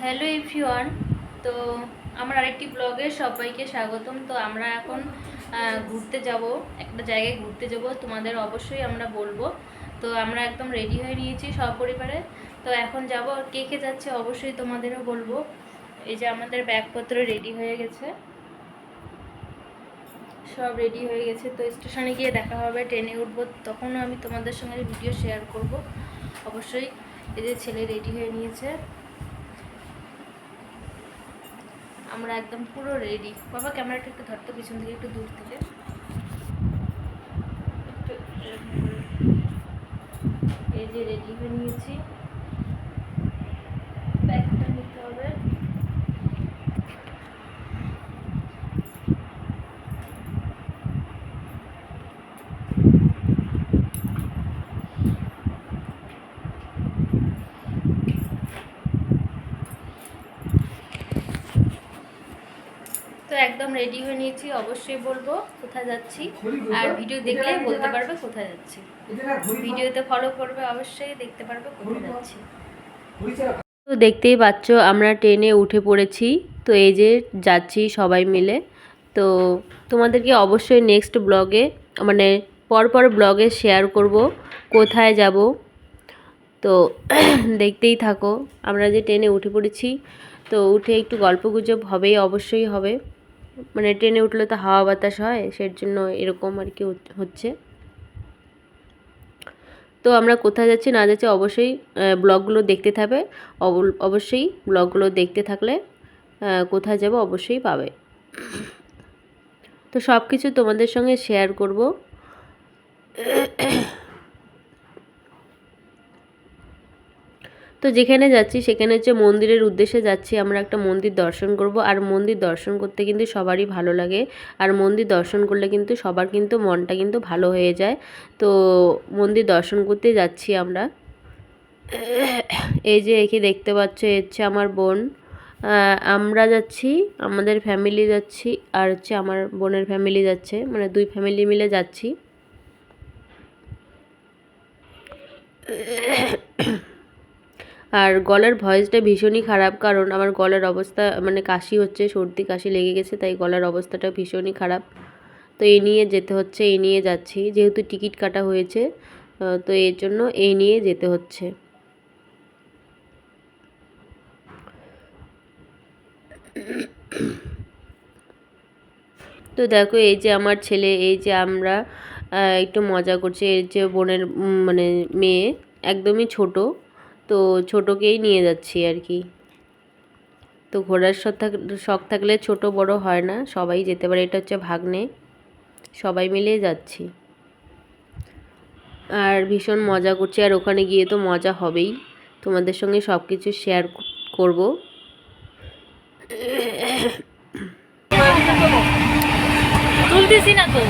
Hello everyone. তো আমার আরেকটি ব্লগে সবাইকে স্বাগতম। তো আমরা এখন ঘুরতে যাব, একটা জায়গায় ঘুরতে যাব, তোমাদের অবশ্যই আমরা বলবো। তো আমরা একদম রেডি হয়ে নিয়েছি সপরিবারে। তো এখন যাব, আর কে কে যাচ্ছে অবশ্যই তোমাদেরও বলবো। এই যে আমাদের ব্যাগপত্র রেডি হয়ে গেছে, সব রেডি হয়ে গেছে। তো স্টেশনে গিয়ে দেখা হবে, ট্রেনে উঠবো, তখনও আমি তোমাদের সঙ্গে ভিডিও শেয়ার করব অবশ্যই। এই যে ছেলে রেডি হয়ে নিয়েছে, আমরা একদম পুরো রেডি। বাবা ক্যামেরাটা একটু ধরতো পিছন থেকে, একটু দূর থেকে। এই যে রেডি হয়ে নিয়েছি, ব্যাগটা নিতে হবে। তো একদম রেডি হয়ে নিয়েছি, অবশ্যই বলবো কোথায় যাচ্ছি, আর ভিডিও দেখলে বলতে পারবে কোথায় যাচ্ছি। ভিডিওতে ফলো করবে, অবশ্যই দেখতে পারবে কোথায় যাচ্ছি। তো দেখতেই পাচ্ছ আমরা ট্রেনে উঠে পড়েছি। তো এই যে যাচ্ছি সবাই মিলে। তো তোমাদেরকে অবশ্যই নেক্সট ব্লগে, মানে পরপর ব্লগে শেয়ার করব কোথায় যাব। তো দেখতেই থাকো। আমরা যে ট্রেনে উঠে পড়েছি, তো উঠে একটু গল্পগুজব হবেই, অবশ্যই হবে। মানে ট্রেনে উঠলে তো হাওয়া বাতাস হয়, সের জন্য এরকম আর কি হচ্ছে। তো আমরা কোথায় যাচ্ছি না যাচ্ছি অবশ্যই ব্লগগুলো দেখতে থাকবে। অবশ্যই ব্লগগুলো দেখতে থাকলে কোথায় যাব অবশ্যই পাবে। তো সব কিছু তোমাদের সঙ্গে শেয়ার করব। তো যেখানে যাচ্ছি সেখানে হচ্ছে মন্দিরের উদ্দেশ্যে যাচ্ছি। আমরা একটা মন্দির দর্শন করব, আর মন্দির দর্শন করতে কিন্তু সবারই ভালো লাগে। আর মন্দির দর্শন করলে কিন্তু সবার কিন্তু মনটা কিন্তু ভালো হয়ে যায়। তো মন্দির দর্শন করতে যাচ্ছি আমরা। এই যে একে দেখতে পাচ্ছ, এ হচ্ছে আমার বোন। আমরা যাচ্ছি, আমাদের ফ্যামিলি যাচ্ছি, আর হচ্ছে আমার বোনের ফ্যামিলি যাচ্ছে, মানে দুই ফ্যামিলি মিলে যাচ্ছি। আর গলার ভয়েসটা ভীষণই খারাপ, কারণ আমার গলার অবস্থা, মানে কাশি হচ্ছে, সর্দি কাশি লেগে গেছে, তাই গলার অবস্থাটা ভীষণই খারাপ। তো এই নিয়ে যেতে হচ্ছে, এই নিয়ে যাচ্ছি, যেহেতু টিকিট কাটা হয়েছে, তো এর জন্য এই নিয়ে যেতে হচ্ছে। তো দেখো এই যে আমার ছেলে, এই যে আমরা একটু মজা করছি। এই যে বোনের মানে মেয়ে, একদমই ছোট, তো ছোটোকেই নিয়ে যাচ্ছি আর কি। তো ঘোরার শখ থাকলে ছোট বড় হয় না, সবাই যেতে পারে। এটা হচ্ছে ভাগ্নে, সবাই মিলে যাচ্ছি আর ভীষণ মজা করছি। আর ওখানে গিয়ে তো মজা হবেই, তোমাদের সঙ্গে সব কিছু শেয়ার করব। তুলতেছি না তো।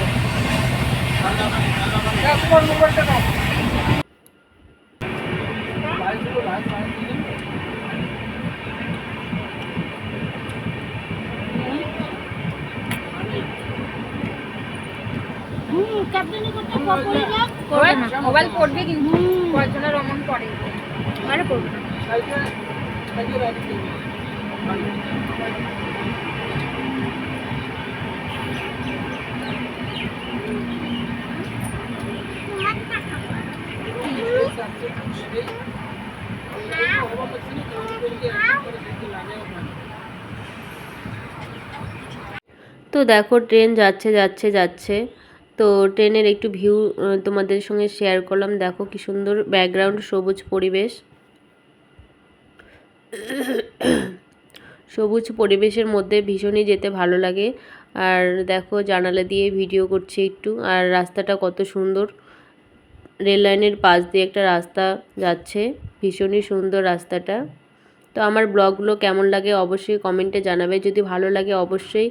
মোবাইল পড়বে কিন্তু কয়েকজনের অমন পড়ে, মানে পড়বে না। তো দেখো ট্রেন যাচ্ছে যাচ্ছে যাচ্ছে। তো ট্রেনের একটু ভিউ তোমাদের সঙ্গে শেয়ার করলাম। দেখো কি সুন্দর ব্যাকগ্রাউন্ড, সবুজ পরিবেশ। সবুজ পরিবেশের মধ্যে ভীষণই যেতে ভালো লাগে। আর দেখো জানালা দিয়ে ভিডিও করছি একটু, আর রাস্তাটা কত সুন্দর। রেল লাইনের পাশ দিয়ে একটা রাস্তা যাচ্ছে, ভীষণই সুন্দর রাস্তাটা। তো আমার ব্লগগুলো কেমন লাগে অবশ্যই কমেন্টে জানাবে। যদি ভালো লাগে অবশ্যই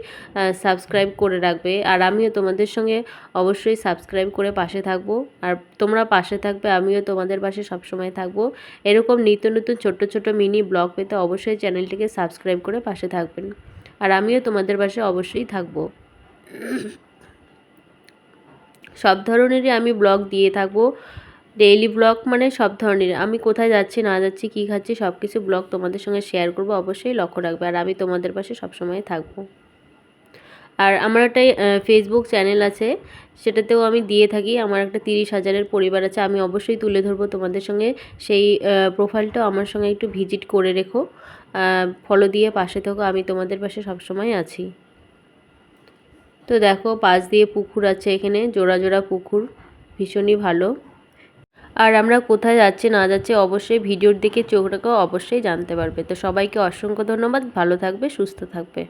সাবস্ক্রাইব করে রাখবে। আর আমিও তোমাদের সঙ্গে অবশ্যই সাবস্ক্রাইব করে পাশে থাকবো। আর তোমরা পাশে থাকবে, আমিও তোমাদের পাশে সবসময় থাকবো। এরকম নিত্য নতুন ছোট্ট ছোট্ট মিনি ব্লগ পেতে অবশ্যই চ্যানেলটিকে সাবস্ক্রাইব করে পাশে থাকবেন। আর আমিও তোমাদের পাশে অবশ্যই থাকবো। সব ধরনেরই আমি ব্লগ দিয়ে থাকবো। ডেইলি ব্লগ মানে সব ধরনের, আমি কোথায় যাচ্ছি না যাচ্ছি, কী খাচ্ছি, সব কিছু ব্লগ তোমাদের সঙ্গে শেয়ার করব, অবশ্যই লক্ষ্য রাখবে। আর আমি তোমাদের পাশে সবসময় থাকবো। আর আমার একটা ফেসবুক চ্যানেল আছে, সেটাতেও আমি দিয়ে থাকি। আমার একটা 30,000-এর পরিবার আছে, আমি অবশ্যই তুলে ধরবো তোমাদের সঙ্গে। সেই প্রোফাইলটাও আমার সঙ্গে একটু ভিজিট করে রেখো, ফলো দিয়ে পাশে থাকো, আমি তোমাদের পাশে সবসময় আছি। তো দেখো পাশ দিয়ে পুকুর আছে, এখানে জোড়া জোড়া পুকুর, ভীষণই ভালো। আর আমরা কোথায় যাচ্ছি না যাচ্ছি অবশ্যই ভিডিওর দিকে চোখ রাখো, অবশ্যই জানতে পারবে। তো সবাইকে অসংখ্য ধন্যবাদ, ভালো থাকবে, সুস্থ থাকবে।